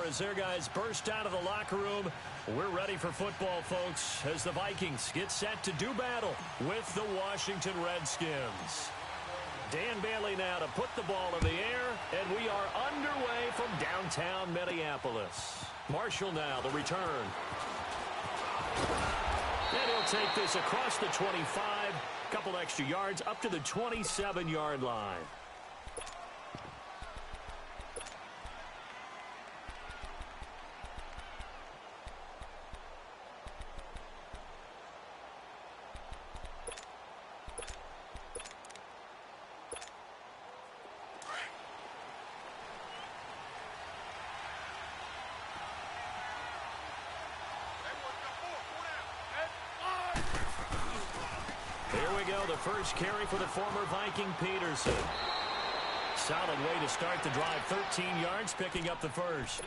as their guys burst out of the locker room. We're ready for football, folks, as the Vikings get set to do battle with the Washington Redskins. Dan Bailey now to put the ball in the air, and we are underway from downtown Minneapolis. Marshall now, the return. And he'll take this across the 25, couple extra yards up to the 27-yard line. First carry for the former Viking Peterson. Solid way to start the drive. 13 yards, picking up the first.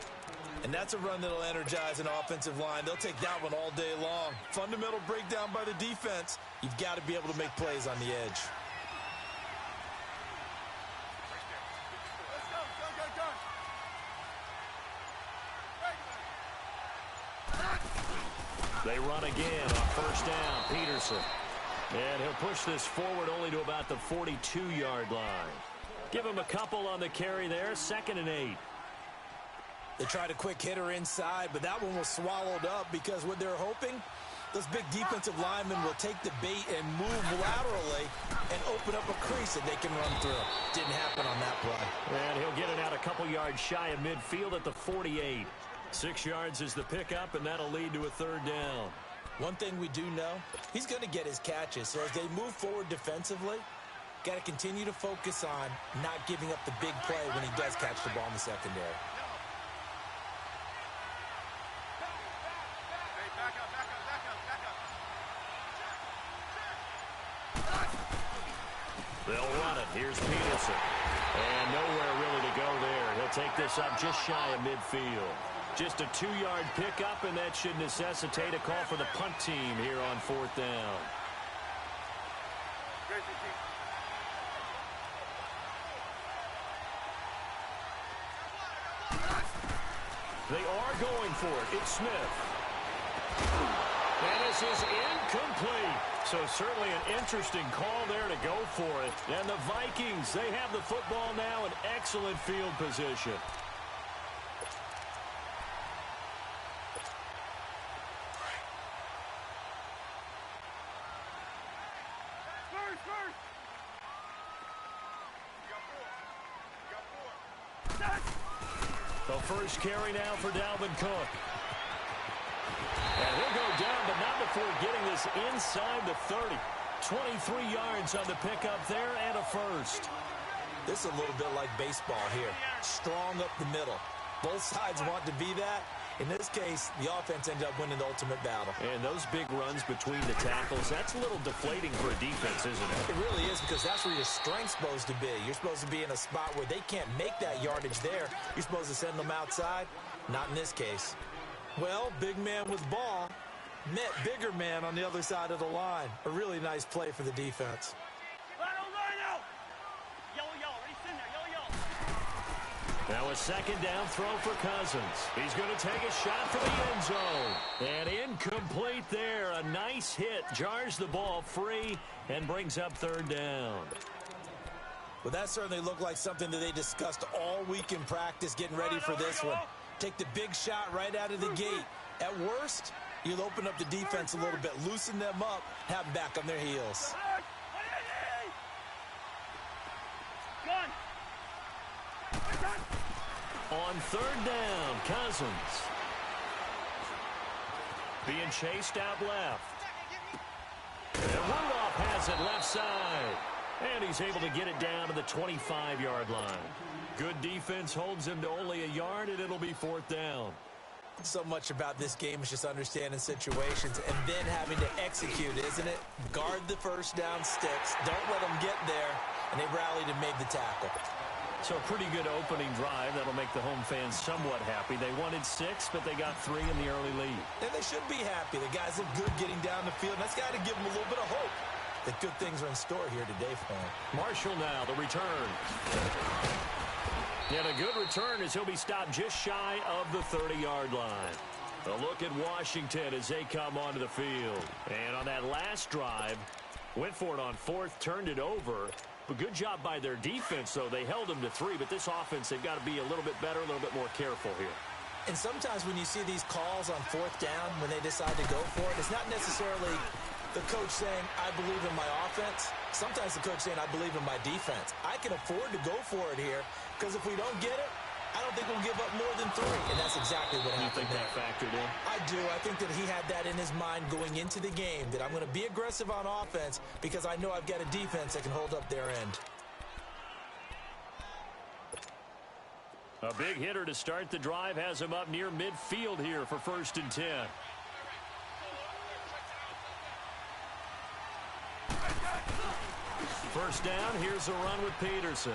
And that's a run that'll energize an offensive line. They'll take that one all day long. Fundamental breakdown by the defense. You've got to be able to make plays on the edge. They run again on first down. Peterson. And he'll push this forward only to about the 42-yard line. Give him a couple on the carry there. 2nd and 8. They tried a quick hitter inside, but that one was swallowed up because what they're hoping, those big defensive linemen will take the bait and move laterally and open up a crease that they can run through. Didn't happen on that play. And he'll get it out a couple yards shy of midfield at the 48. 6 yards is the pickup, and that'll lead to a 3rd down. One thing we do know, he's going to get his catches. So as they move forward defensively, got to continue to focus on not giving up the big play when he does catch the ball in the secondary. They'll run it. Here's Peterson. And nowhere really to go there. He'll take this up just shy of midfield. Just a 2-yard pickup, and that should necessitate a call for the punt team here on 4th down. They are going for it. It's Smith. And this is incomplete. So certainly an interesting call there to go for it. And the Vikings, they have the football now in excellent field position. The first carry now for Dalvin Cook. And he'll go down, but not before getting this inside the 30. 23 yards on the pickup there and a first. This is a little bit like baseball here. Strong up the middle. Both sides want to be that. In this case, the offense ended up winning the ultimate battle. And those big runs between the tackles, that's a little deflating for a defense, isn't it? It really is, because that's where your strength's supposed to be. You're supposed to be in a spot where they can't make that yardage there. You're supposed to send them outside. Not in this case. Well, big man with ball met bigger man on the other side of the line. A really nice play for the defense. Now a 2nd down throw for Cousins. He's going to take a shot for the end zone. And incomplete there. A nice hit. Jars the ball free and brings up 3rd down. Well, that certainly looked like something that they discussed all week in practice, getting ready for this one. Take the big shot right out of the gate. At worst, you'll open up the defense a little bit, loosen them up, have them back on their heels. On 3rd down, Cousins. Being chased out left. And Rudolph has it left side. And he's able to get it down to the 25-yard line. Good defense holds him to only a yard, and it'll be 4th down. So much about this game is just understanding situations and then having to execute, isn't it? Guard the first down sticks. Don't let them get there. And they rallied and made the tackle. So a pretty good opening drive. That'll make the home fans somewhat happy. They wanted 6, but they got 3 in the early lead. And they should be happy. The guys look good getting down the field. And that's got to give them a little bit of hope that good things are in store here today for them. Marshall now, the return. And a good return as he'll be stopped just shy of the 30-yard line. A look at Washington as they come onto the field. And on that last drive, went for it on fourth, turned it over. But good job by their defense, though. They held them to 3, but this offense, they've got to be a little bit better, a little bit more careful here. And sometimes when you see these calls on fourth down, when they decide to go for it, it's not necessarily the coach saying, I believe in my offense. Sometimes the coach saying, I believe in my defense. I can afford to go for it here, because if we don't get it, I don't think we'll give up more than 3. And that's exactly what happened. You think that factored in? I do. I think that he had that in his mind going into the game, that I'm going to be aggressive on offense because I know I've got a defense that can hold up their end. A big hitter to start the drive has him up near midfield here for 1st and 10. First down, here's a run with Peterson.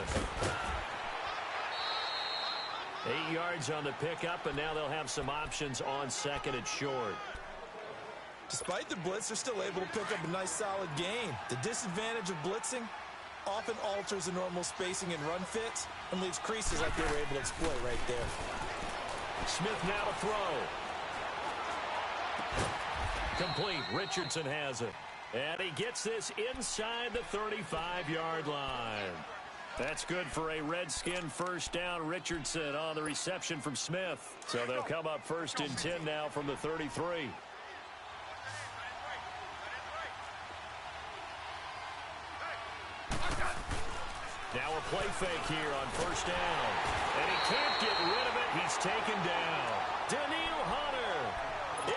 8 yards on the pickup, and now they'll have some options on 2nd and short. Despite the blitz, they're still able to pick up a nice solid gain. The disadvantage of blitzing often alters the normal spacing and run fits and leaves creases like they were able to exploit right there. Smith now to throw. Complete. Richardson has it. And he gets this inside the 35-yard line. That's good for a Redskin first down. Richardson on the reception from Smith. So they'll come up 1st and 10 now from the 33. Now a play fake here on 1st down. And he can't get rid of it. He's taken down. Daniil Hunter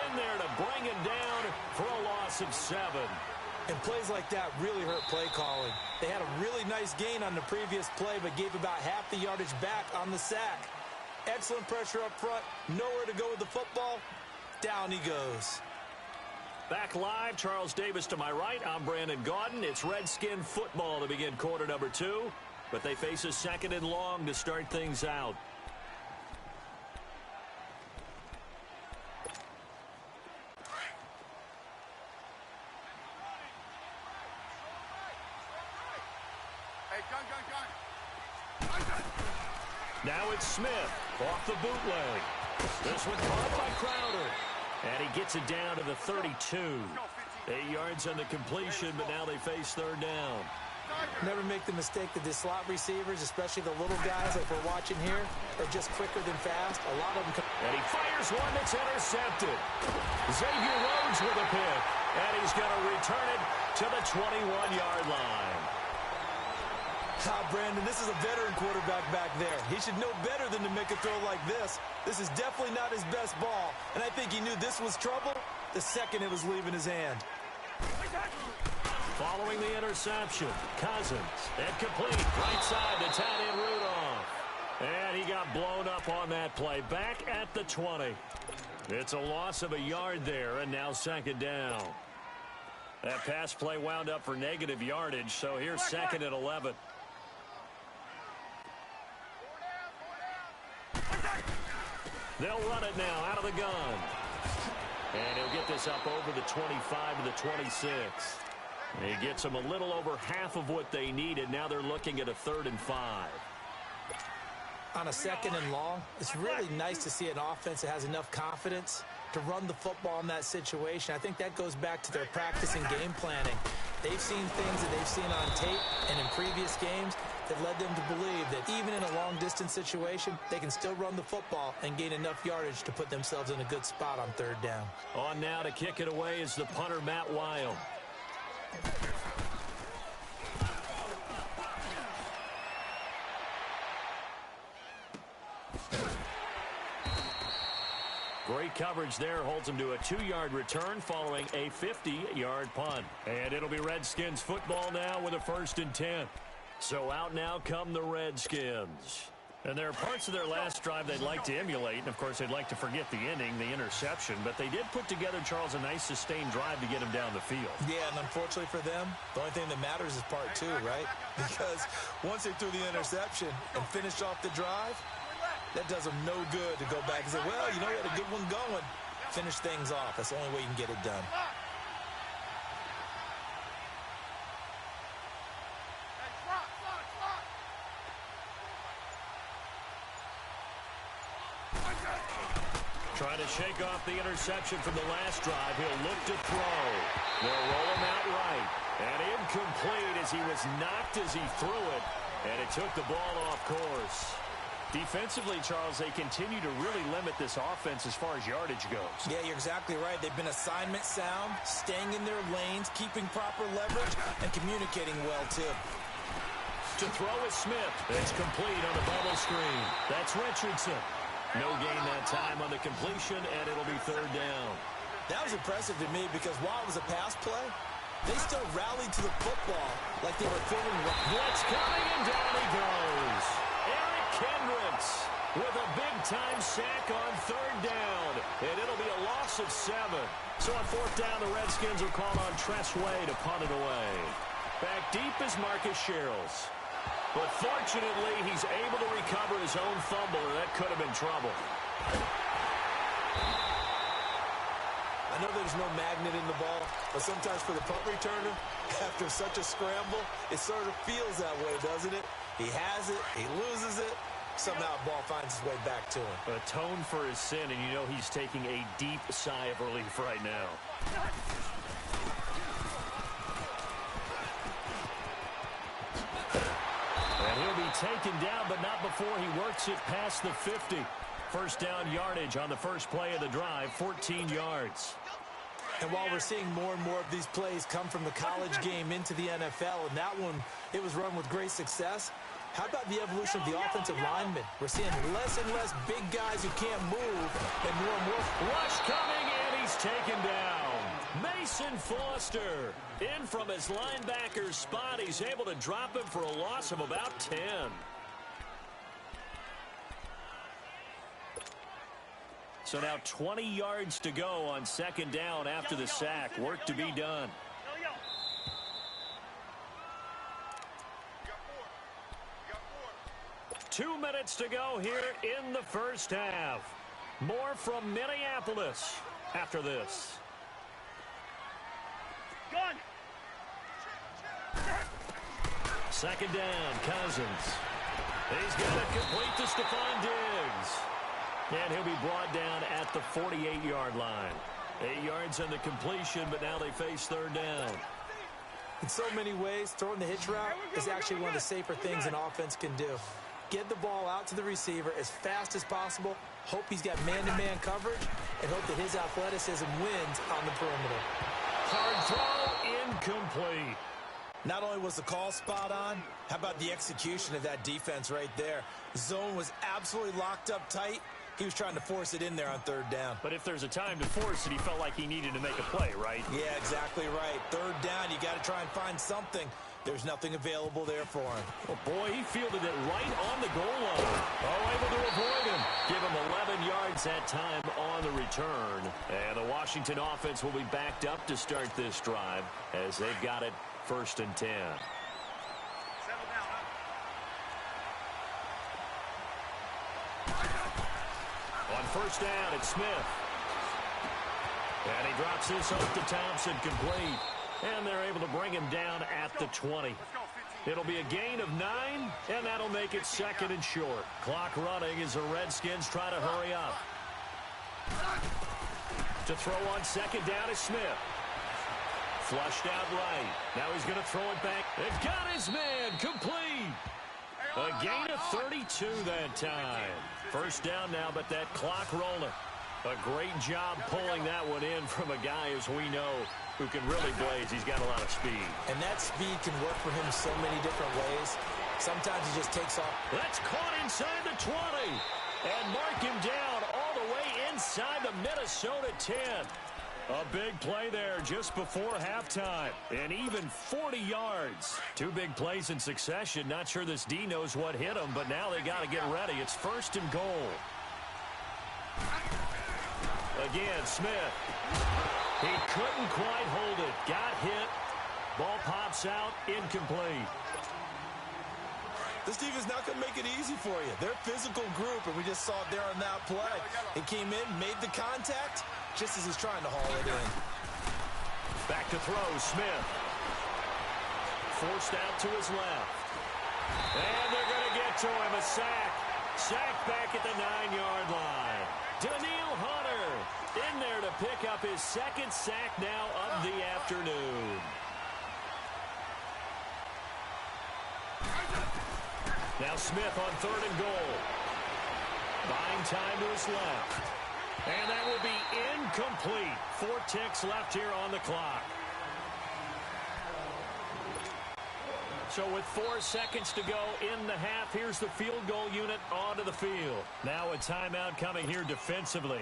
in there to bring him down for a loss of 7. And plays like that really hurt play calling. They had a really nice gain on the previous play, but gave about half the yardage back on the sack. Excellent pressure up front. Nowhere to go with the football. Down he goes. Back live, Charles Davis to my right. I'm Brandon Gaudin. It's Redskin football to begin quarter number 2. But they face a 2nd and long to start things out. Now it's Smith off the bootleg. This one caught by Crowder. And he gets it down to the 32. 8 yards on the completion, but now they face 3rd down. Never make the mistake that the slot receivers, especially the little guys like we're watching here, are just quicker than fast. A lot of them. And he fires one that's intercepted. Xavier Rhodes with a pick. And he's going to return it to the 21-yard line. Brandon, this is a veteran quarterback back there. He should know better than to make a throw like this. This is definitely not his best ball, and I think he knew this was trouble the second it was leaving his hand. Following the interception, Cousins, and complete, right side to tight end Rudolph. And he got blown up on that play, back at the 20. It's a loss of a yard there, and now 2nd down. That pass play wound up for negative yardage, so here's 2nd and 11. They'll run it now out of the gun. And he'll get this up over the 25 to the 26. He gets them a little over half of what they needed. Now they're looking at a 3rd and 5. On a 2nd and long, it's really nice to see an offense that has enough confidence to run the football in that situation. I think that goes back to their practice and game planning. They've seen things that they've seen on tape and in previous games that led them to believe that even in a long-distance situation, they can still run the football and gain enough yardage to put themselves in a good spot on 3rd down. On now to kick it away is the punter, Matt Wild. Great coverage there, holds him to a 2-yard return following a 50-yard punt. And it'll be Redskins football now with a 1st and 10. So out now come the Redskins. And there are parts of their last drive they'd like to emulate. And, of course, they'd like to forget the inning, the interception. But they did put together, Charles, a nice sustained drive to get him down the field. Yeah, and unfortunately for them, the only thing that matters is part 2, right? Because once they threw the interception and finished off the drive, that does them no good to go back and say, well, you know, we had a good one going. Finish things off. That's the only way you can get it done. Trying to shake off the interception from the last drive. He'll look to throw. They'll roll him out right. And incomplete as he was knocked as he threw it. And it took the ball off course. Defensively, Charles, they continue to really limit this offense as far as yardage goes. Yeah, you're exactly right. They've been assignment sound, staying in their lanes, keeping proper leverage, and communicating well, too. To throw is Smith. It's complete on the bubble screen. That's Richardson. No gain that time on the completion, and it'll be third down. That was impressive to me because while it was a pass play, they still rallied to the football like they were feeling blitz coming, and down he goes. Eric Kendricks with a big-time sack on third down, and it'll be a loss of 7. So on fourth down, the Redskins will call on Tress Way to punt it away. Back deep is Marcus Sherrills. But fortunately, he's able to recover his own fumble, and that could have been trouble. I know there's no magnet in the ball, but sometimes for the punt returner, after such a scramble, it sort of feels that way, doesn't it? He has it, he loses it, somehow the ball finds its way back to him. Atone for his sin, and you know he's taking a deep sigh of relief right now. He'll be taken down, but not before he works it past the 50. First down yardage on the first play of the drive, 14 yards. And while we're seeing more and more of these plays come from the college game into the NFL, and that one, it was run with great success, how about the evolution of the offensive linemen? We're seeing less and less big guys who can't move, and more. Rush coming, and he's taken down. Mason Foster in from his linebacker spot. He's able to drop him for a loss of about 10. So now 20 yards to go on second down after the sack. Work to be done. 2 minutes to go here in the first half. More from Minneapolis after this. Second down, Cousins. He's got it complete to Stephon Diggs. And he'll be brought down at the 48-yard line. 8 yards on the completion, but now they face third down. In so many ways, throwing the hitch route is actually one of the safer things an offense can do. Get the ball out to the receiver as fast as possible, hope he's got man-to-man coverage, and hope that his athleticism wins on the perimeter. Hard throw, incomplete. Not only was the call spot on, how about the execution of that defense right there? Zone was absolutely locked up tight. He was trying to force it in there on third down. But if there's a time to force it, he felt like he needed to make a play, right? Yeah, exactly right. Third down, you got to try and find something. There's nothing available there for him. Oh, boy, he fielded it right on the goal line. Oh, able to avoid him. Give him 11 yards that time on the return. And the Washington offense will be backed up to start this drive as they've got it first and 10. On first down, it's Smith. And he drops this off to Thompson, complete. And they're able to bring him down at the 20. It'll be a gain of 9, and that'll make it second and short. Clock running as the Redskins try to hurry up. To throw on second down is Smith. Flushed out right. Now he's going to throw it back. They've got his man, complete. A gain of 32 that time. First down now, but that clock rolling. A great job pulling that one in from a guy, as we know, who can really blaze. He's got a lot of speed. And that speed can work for him so many different ways. Sometimes he just takes off. That's caught inside the 20. And mark him down all the way inside the Minnesota 10. A big play there just before halftime. And even 40 yards. 2 big plays in succession. Not sure this D knows what hit him, but now they got to get ready. It's first and goal. Again, Smith. He couldn't quite hold it. Got hit. Ball pops out. Incomplete. This team is not going to make it easy for you. They're a physical group, and we just saw it there on that play. He came in, made the contact, just as he's trying to haul it in. Back to throw, Smith. Forced out to his left. And they're going to get to him. A sack. Sack back at the 9-yard line. Daniil Hunter pick up his second sack now of the afternoon. Now Smith on 3rd and goal. Buying time to his left. And that will be incomplete. 4 ticks left here on the clock. So with 4 seconds to go in the half, here's the field goal unit onto the field. Now a timeout coming here defensively.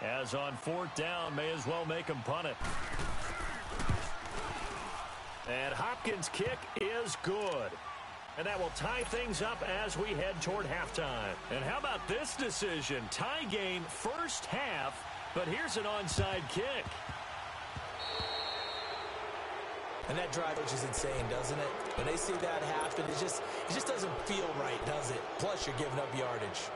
As on 4th down, may as well make him punt it. And Hopkins' kick is good. And that will tie things up as we head toward halftime. And how about this decision? Tie game first half, but here's an onside kick. And that drive is insane, doesn't it? When they see that happen, it just doesn't feel right, does it? Plus, you're giving up yardage.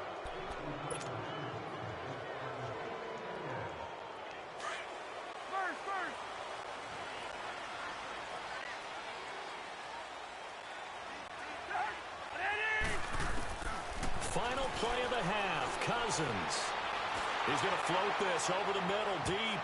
Final play of the half, Cousins. He's going to float this over the middle deep.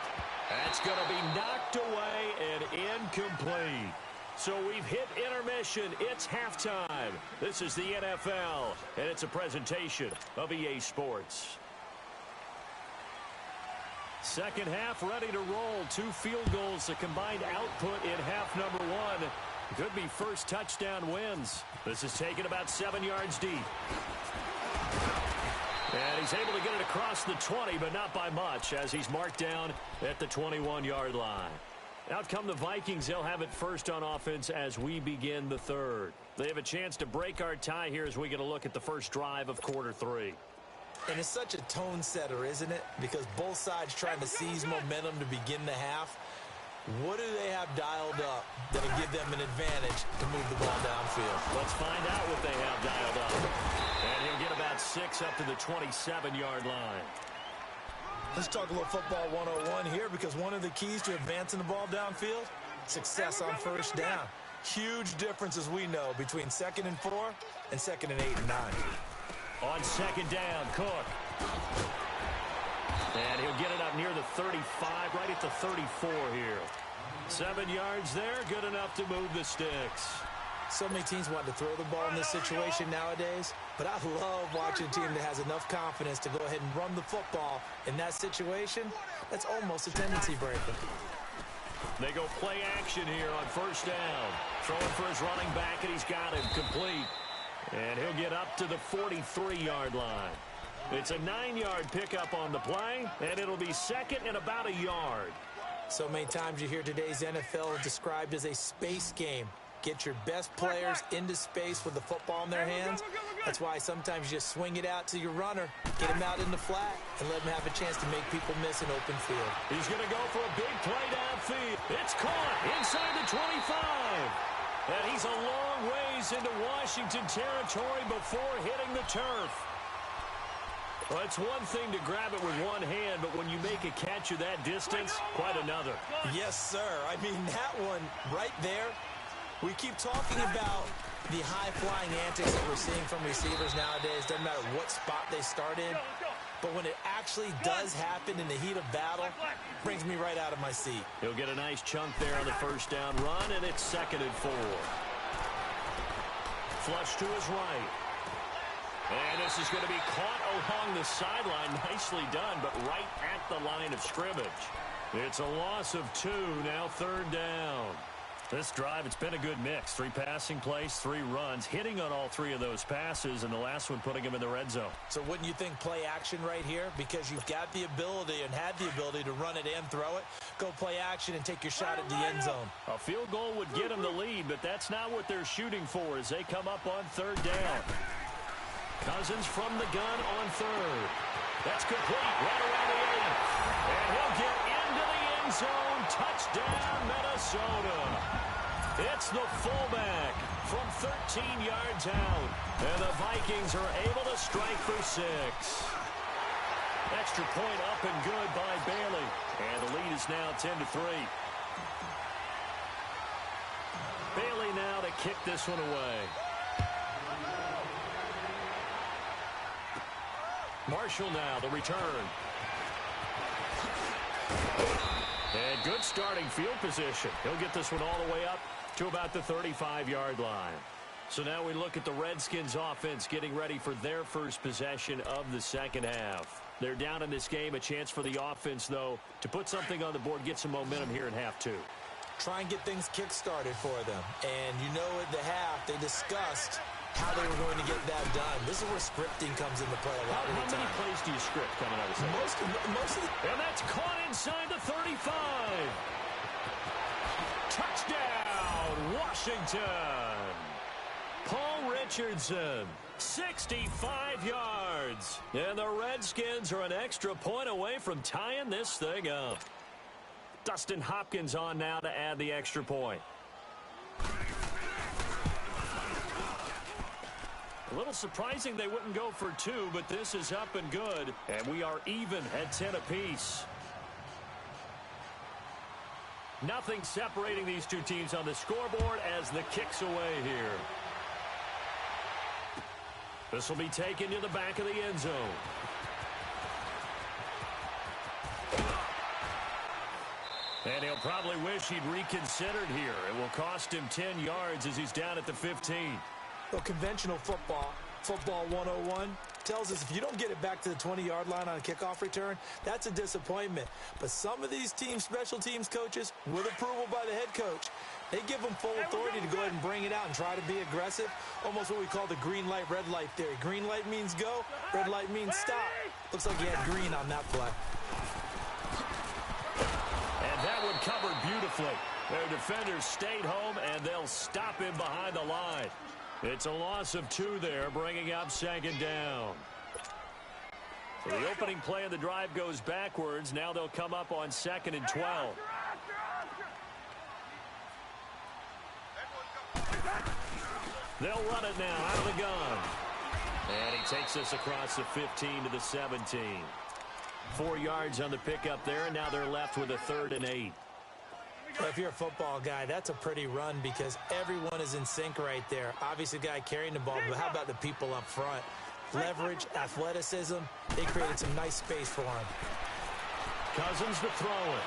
That's going to be knocked away and incomplete. So we've hit intermission. It's halftime. This is the NFL, and it's a presentation of EA Sports. Second half ready to roll. 2 field goals, the combined output in half number 1. Could be first touchdown wins. This is taken about 7 yards deep. And he's able to get it across the 20, but not by much, as he's marked down at the 21-yard line. Out come the Vikings. They'll have it first on offense as we begin the third. They have a chance to break our tie here as we get a look at the first drive of quarter 3. And it's such a tone setter, isn't it? Because both sides trying to seize momentum to begin the half. What do they have dialed up that'll give them an advantage to move the ball downfield? Let's find out what they have dialed up. And he'll get about 6 up to the 27-yard line. Let's talk a little football 101 here, because one of the keys to advancing the ball downfield, success on first down. Huge difference, as we know, between 2nd and 4 and 2nd and 8 and 9. On 2nd down, Cook. And he'll get it up near the 35, right at the 34 here. 7 yards there, good enough to move the sticks. So many teams want to throw the ball in this situation nowadays, but I love watching a team that has enough confidence to go ahead and run the football in that situation. That's almost a tendency breaker. They go play action here on first down. Throwing for his running back, and he's got him complete. And he'll get up to the 43-yard line. It's a 9-yard pickup on the play, and it'll be 2nd and about a yard. So many times you hear today's NFL described as a space game. Get your best players into space with the football in their hands. That's why sometimes you just swing it out to your runner, get him out in the flat, and let him have a chance to make people miss an open field. He's going to go for a big play downfield. It's caught inside the 25. And he's a long ways into Washington territory before hitting the turf. Well, it's one thing to grab it with one hand, but when you make a catch of that distance, quite another. Yes, sir. I mean, that one right there. We keep talking about the high-flying antics that we're seeing from receivers nowadays. Doesn't matter what spot they start in. But when it actually does happen in the heat of battle, brings me right out of my seat. He'll get a nice chunk there on the first down run, and it's 2nd and 4. Flush to his right. And this is going to be caught along the sideline. Nicely done, but right at the line of scrimmage. It's a loss of 2, now 3rd down. This drive, it's been a good mix. 3 passing plays, 3 runs, hitting on all 3 of those passes, and the last one putting him in the red zone. So wouldn't you think play action right here? Because you've got the ability and had the ability to run it and throw it. Go play action and take your shot at the end zone. A field goal would get them the lead, but that's not what they're shooting for as they come up on 3rd down. Cousins from the gun on 3rd. That's complete right around the 8. And he'll get into the end zone. Touchdown, Minnesota. It's the fullback from 13 yards out. And the Vikings are able to strike for 6. Extra point up and good by Bailey. And the lead is now 10-3. Bailey now to kick this one away. Marshall now, the return. And good starting field position. He'll get this one all the way up to about the 35-yard line. So now we look at the Redskins offense getting ready for their first possession of the second half. They're down in this game. A chance for the offense, though, to put something on the board, get some momentum here in half two. Try and get things kick-started for them. And you know at the half, they discussed how they were going to get that done. This is where scripting comes into play a lot of the time. How many plays do you script coming out of the Most of the... And that's caught inside the 35. Touchdown, Washington. Paul Richardson, 65 yards. And the Redskins are an extra point away from tying this thing up. Dustin Hopkins on now to add the extra point. A little surprising they wouldn't go for two, but this is up and good. And we are even at 10 apiece. Nothing separating these two teams on the scoreboard as the kick's away here. This will be taken to the back of the end zone. And he'll probably wish he'd reconsidered here. It will cost him 10 yards as he's down at the 15. Well, conventional football 101, tells us if you don't get it back to the 20-yard line on a kickoff return, that's a disappointment. But some of these teams, special teams coaches, with approval by the head coach, they give them full authority to go ahead and bring it out and try to be aggressive. Almost what we call the green light, red light theory. Green light means go, red light means stop. Looks like he had green on that play. And that one covered beautifully. Their defenders stayed home, and they'll stop him behind the line. It's a loss of 2 there, bringing up second down. So the opening play of the drive goes backwards. Now they'll come up on 2nd and 12. They'll run it now out of the gun. And he takes this across the 15 to the 17. 4 yards on the pickup there, and now they're left with a 3rd and 8. Well, if you're a football guy, that's a pretty run because everyone is in sync right there. Obviously, the guy carrying the ball, but how about the people up front? Leverage, athleticism, they created some nice space for him. Cousins to throw it.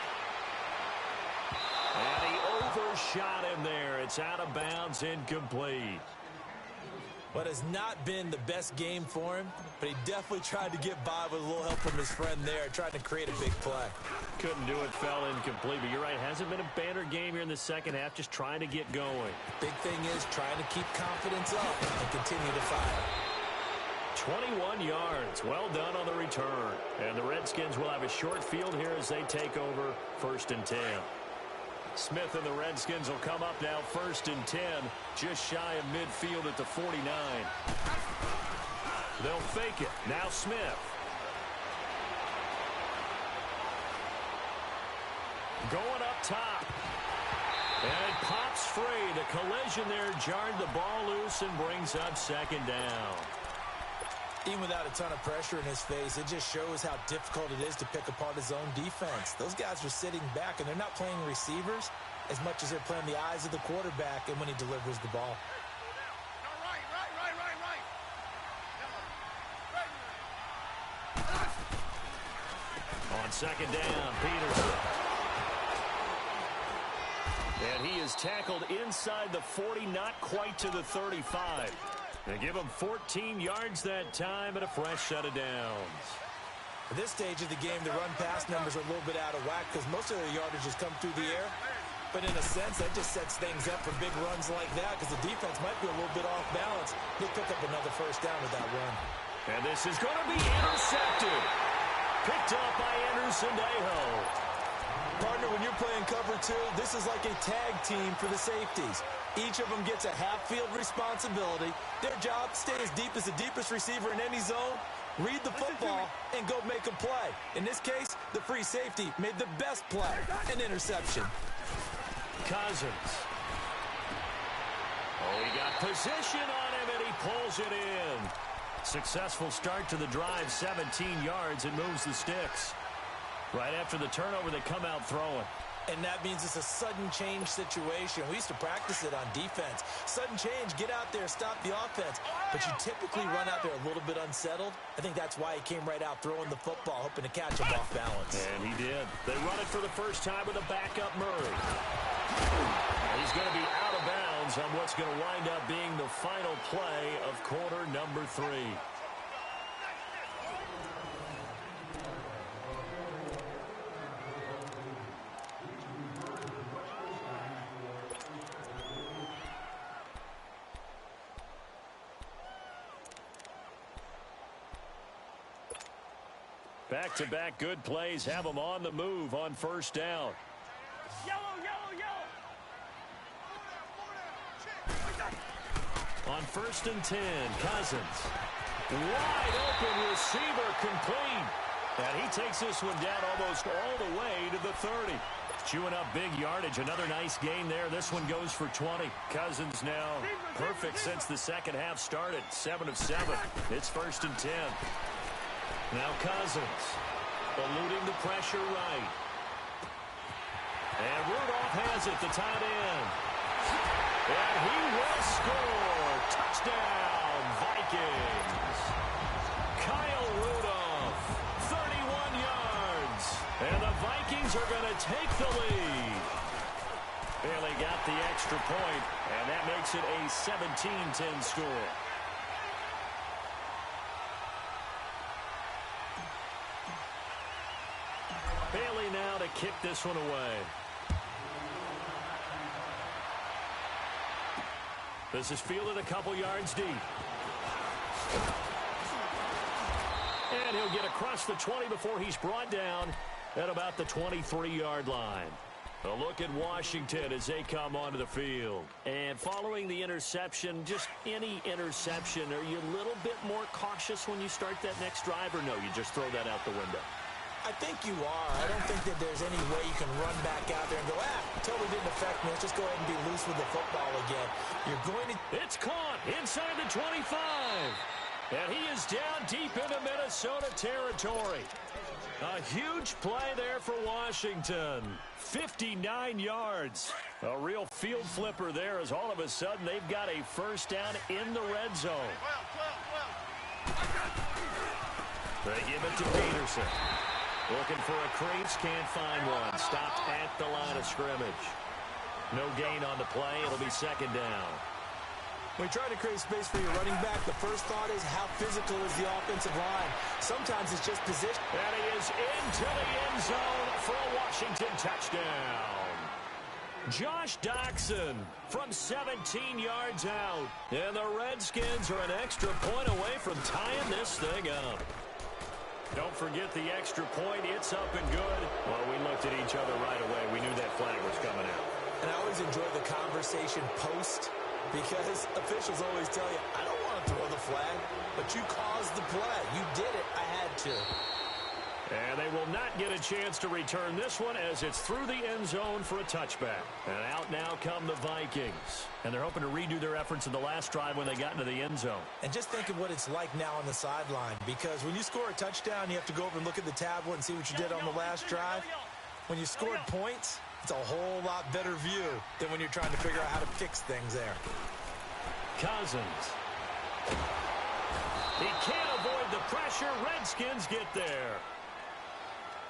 And he overshot him there. It's out of bounds, incomplete. What has not been the best game for him, but he definitely tried to get by with a little help from his friend there, trying to create a big play. Couldn't do it, fell incomplete. But you're right, hasn't been a banner game here in the second half, just trying to get going. Big thing is trying to keep confidence up and continue to fire. 21 yards. Well done on the return. And the Redskins will have a short field here as they take over 1st and 10. Smith and the Redskins will come up now 1st and 10, just shy of midfield at the 49. They'll fake it. Now Smith. Going up top. And it pops free. The collision there jarred the ball loose and brings up 2nd down. Even without a ton of pressure in his face, it just shows how difficult it is to pick apart his own defense. Those guys are sitting back, and they're not playing receivers as much as they're playing the eyes of the quarterback and when he delivers the ball. On 2nd down, Peterson. And he is tackled inside the 40, not quite to the 35. They give him 14 yards that time and a fresh set of downs. At this stage of the game, the run-pass numbers are a little bit out of whack because most of their yardage has come through the air. But in a sense, that just sets things up for big runs like that because the defense might be a little bit off balance. They'll pick up another 1st down with that run. And this is going to be intercepted. Picked up by Anderson-Dejo. Partner, when you're playing cover 2, this is like a tag team for the safeties. Each of them gets a half-field responsibility. Their job, stay as deep as the deepest receiver in any zone, read the football, and go make a play. In this case, the free safety made the best play, an interception. Cousins. Oh, he got position on him, and he pulls it in. Successful start to the drive, 17 yards, and moves the sticks. Right after the turnover, they come out throwing. And that means it's a sudden change situation. We used to practice it on defense. Sudden change, get out there, stop the offense. But you typically run out there a little bit unsettled. I think that's why he came right out throwing the football, hoping to catch him off balance. And he did. They run it for the first time with a backup Murray. He's going to be out of bounds on what's going to wind up being the final play of quarter number 3. Back-to-back good plays have them on the move on first down. On 1st and 10, Cousins. Wide open receiver complete. And he takes this one down almost all the way to the 30. Chewing up big yardage. Another nice gain there. This one goes for 20. Cousins now perfect since the second half started. 7 of 7. It's 1st and 10. Now Cousins eluding the pressure right. And Rudolph has it, the tight end. And he will score. Touchdown, Vikings. Kyle Rudolph, 31 yards. And the Vikings are going to take the lead. Bailey got the extra point, and that makes it a 17-10 score. Bailey now to kick this one away. This is fielded a couple yards deep. And he'll get across the 20 before he's brought down at about the 23-yard line. A look at Washington as they come onto the field. And following the interception, just any interception, are you a little bit more cautious when you start that next drive, or no, you just throw that out the window? I think you are. I don't think that there's any way you can run back out there and go, totally didn't affect me. Let's just go ahead and be loose with the football again. You're going to... It's caught inside the 25. And he is down deep into Minnesota territory. A huge play there for Washington. 59 yards. A real field flipper there as all of a sudden they've got a first down in the red zone. They give it to Peterson. Looking for a crease, can't find one. Stopped at the line of scrimmage. No gain on the play. It'll be second down. When you try to create space for your running back, the first thought is how physical is the offensive line. Sometimes it's just position. And he is into the end zone for a Washington touchdown. Josh Doxson from 17 yards out. And the Redskins are an extra point away from tying this thing up. Don't forget the extra point. It's up and good. Well, we looked at each other right away. We knew that flag was coming out. And I always enjoy the conversation post, because officials always tell you, I don't want to throw the flag, but you caused the play. You did it. I had to. And they will not get a chance to return this one as it's through the end zone for a touchback. And out now come the Vikings. And they're hoping to redo their efforts in the last drive when they got into the end zone. And just think of what it's like now on the sideline, because when you score a touchdown, you have to go over and look at the tablet and see what you did on the last drive. When you scored points, it's a whole lot better view than when you're trying to figure out how to fix things there. Cousins. He can't avoid the pressure. Redskins get there.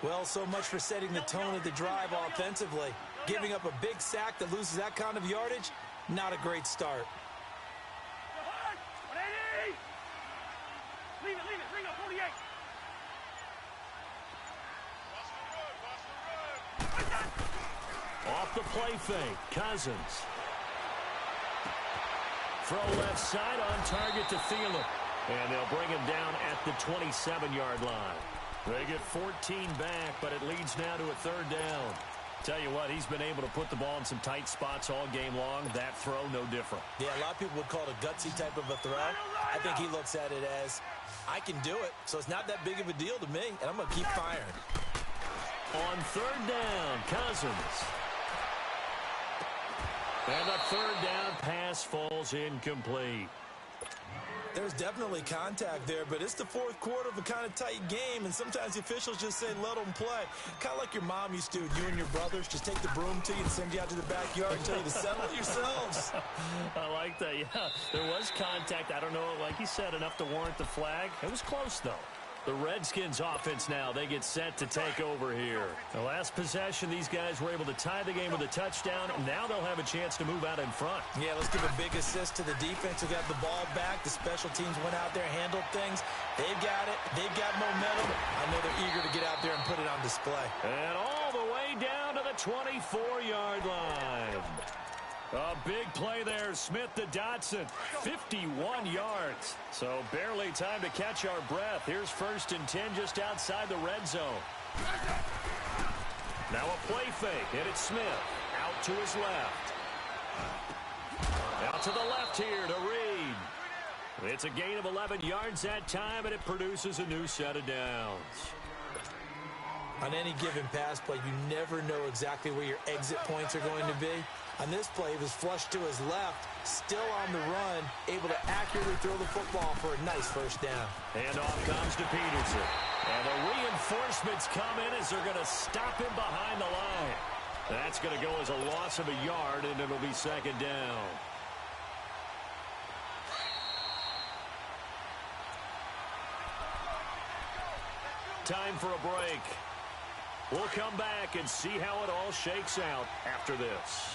Well, so much for setting the tone of the drive offensively. Giving up a big sack that loses that kind of yardage, not a great start. Leave it, bring up 48. Off the play fake, Cousins. Throw left side on target to Thielen. And they'll bring him down at the 27-yard line. They get 14 back, but it leads now to a third down. Tell you what, he's been able to put the ball in some tight spots all game long. That throw, no different. Yeah, a lot of people would call it a gutsy type of a throw. I think he looks at it as, I can do it, so it's not that big of a deal to me, and I'm going to keep firing. On third down, Cousins. And a third down pass falls incomplete. There's definitely contact there, but it's the fourth quarter of a kind of tight game, and sometimes the officials just say, let them play. Kind of like your mom used to with you and your brothers. Just take the broom to you and send you out to the backyard and tell you to settle it yourselves. I like that, yeah. There was contact. I don't know, like you said, enough to warrant the flag. It was close, though. The Redskins offense now, they get set to take over here. The last possession, these guys were able to tie the game with a touchdown. Now they'll have a chance to move out in front. Yeah, let's give a big assist to the defense who got the ball back. The special teams went out there, handled things. They've got it. They've got momentum. I know they're eager to get out there and put it on display. And all the way down to the 24-yard line. A big play there, Smith to Dotson, 51 yards. So barely time to catch our breath. Here's 1st and 10 just outside the red zone. Now a play fake, and it's Smith out to his left. Out to the left here to Reed. It's a gain of 11 yards that time, and it produces a new set of downs. On any given pass play, you never know exactly where your exit points are going to be. On this play, he was flushed to his left, still on the run, able to accurately throw the football for a nice first down. And off comes to Peterson. And the reinforcements come in as they're going to stop him behind the line. That's going to go as a loss of a yard, and it'll be 2nd down. Time for a break. We'll come back and see how it all shakes out after this.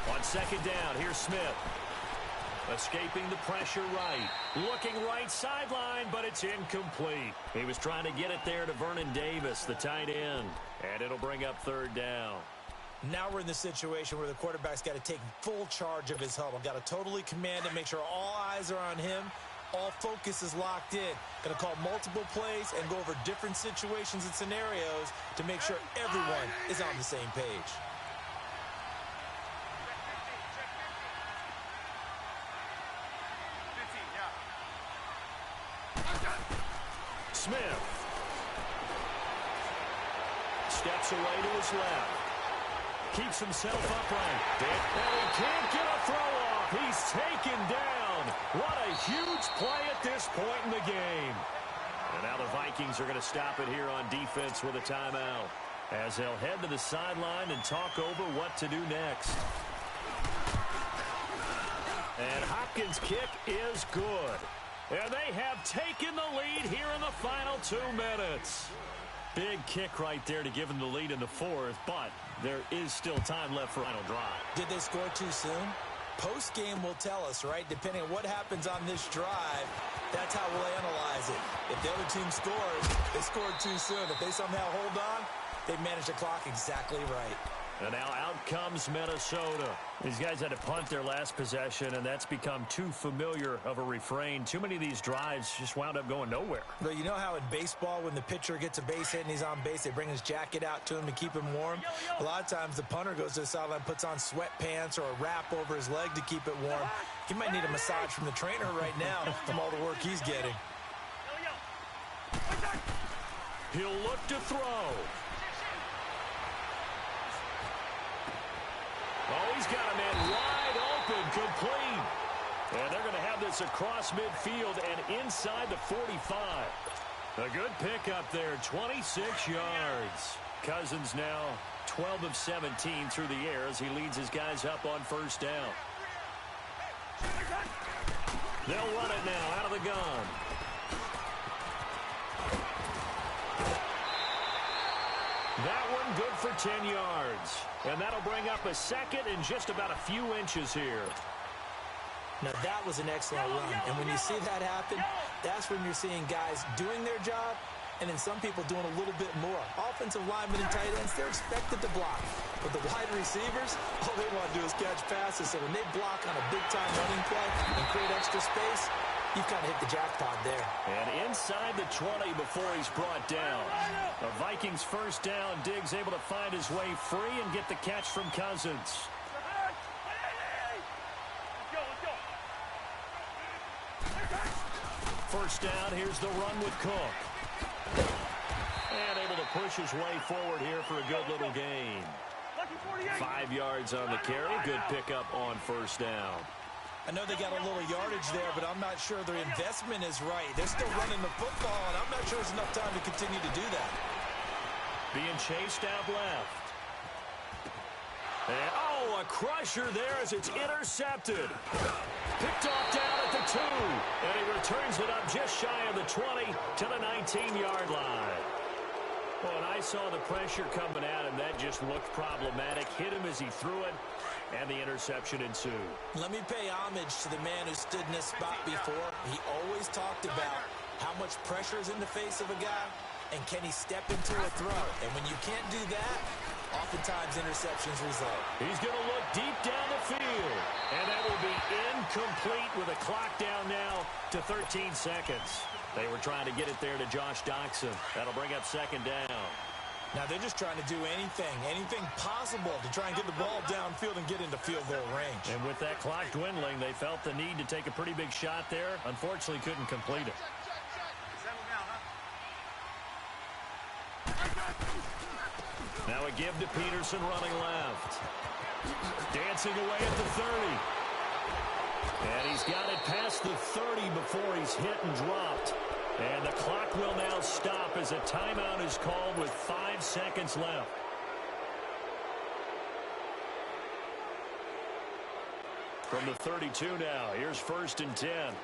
On 2nd down, here's Smith. Escaping the pressure right. Looking right sideline, but it's incomplete. He was trying to get it there to Vernon Davis, the tight end. And it'll bring up 3rd down. Now we're in the situation where the quarterback's got to take full charge of his huddle. Got to totally command it, make sure all eyes are on him. All focus is locked in. Going to call multiple plays and go over different situations and scenarios to make sure everyone is on the same page. Smith steps away to his left. Keeps himself upright. And he can't get a throw off. He's taken down. What a huge play at this point in the game. And now the Vikings are going to stop it here on defense with a timeout, as they'll head to the sideline and talk over what to do next. And Hopkins' kick is good. And they have taken the lead here in the final 2 minutes. Big kick right there to give them the lead in the 4th, but there is still time left for final drive. Did they score too soon? Post-game will tell us, right? Depending on what happens on this drive, that's how we'll analyze it. If the other team scores, they scored too soon. If they somehow hold on, they manage the clock exactly right. And now out comes Minnesota. These guys had to punt their last possession, and that's become too familiar of a refrain. Too many of these drives just wound up going nowhere. But you know how in baseball, when the pitcher gets a base hit and he's on base, they bring his jacket out to him to keep him warm? A lot of times the punter goes to the sideline, puts on sweatpants or a wrap over his leg to keep it warm. He might need a massage from the trainer right now from all the work he's getting. He'll look to throw. Oh, he's got a man wide open, complete. And they're going to have this across midfield and inside the 45. A good pickup there, 26 yards. Cousins now 12 of 17 through the air as he leads his guys up on 1st down. They'll run it now out of the gun. That one good for 10 yards. And that'll bring up a 2nd and just about a few inches here. Now, that was an excellent run. And when you see that happen, that's when you're seeing guys doing their job and then some people doing a little bit more. Offensive linemen and tight ends, they're expected to block. But the wide receivers, all they want to do is catch passes. So when they block on a big-time running play and create extra space, you've kind of hit the jackpot there. And inside the 20 before he's brought down. The Vikings 1st down. Diggs able to find his way free and get the catch from Cousins. first down. Here's the run with Cook. And able to push his way forward here for a good little gain. 5 yards on the carry. Good pickup on first down. I know they got a little yardage there, but I'm not sure their investment is right. They're still running the football, and I'm not sure there's enough time to continue to do that. Being chased out left. And, a crusher there as it's intercepted. Picked off down at the 2. And he returns it up just shy of the 20 to the 19-yard line. Well, and I saw the pressure coming at him. That just looked problematic. Hit him as he threw it, and the interception ensued. Let me pay homage to the man who stood in this spot before. He always talked about how much pressure is in the face of a guy, and can he step into a throw. And when you can't do that, oftentimes interceptions result. He's going to look deep down the field, and that will be incomplete with a clock down now to 13 seconds. They were trying to get it there to Josh Doxson. That'll bring up second down. Now they're just trying to do anything possible to try and get the ball downfield and get into field goal range. And with that clock dwindling, they felt the need to take a pretty big shot there. Unfortunately, couldn't complete it. Now a give to Peterson running left. Dancing away at the 30. And he's got it past the 30 before he's hit and dropped. And the clock will now stop as a timeout is called with 5 seconds left. From the 32 now, here's 1st and 10.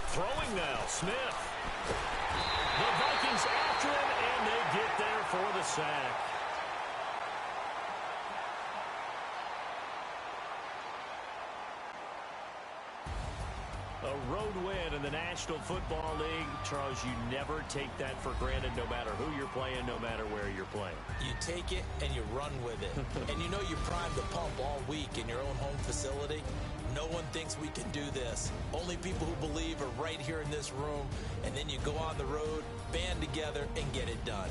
Throwing now, Smith. The Vikings after him, and they get there for the sack. A road win in the National Football League. Charles, you never take that for granted no matter who you're playing, no matter where you're playing. You take it and you run with it. And you know you primed the pump all week in your own home facility. No one thinks we can do this. Only people who believe are right here in this room. And then you go on the road, band together, and get it done.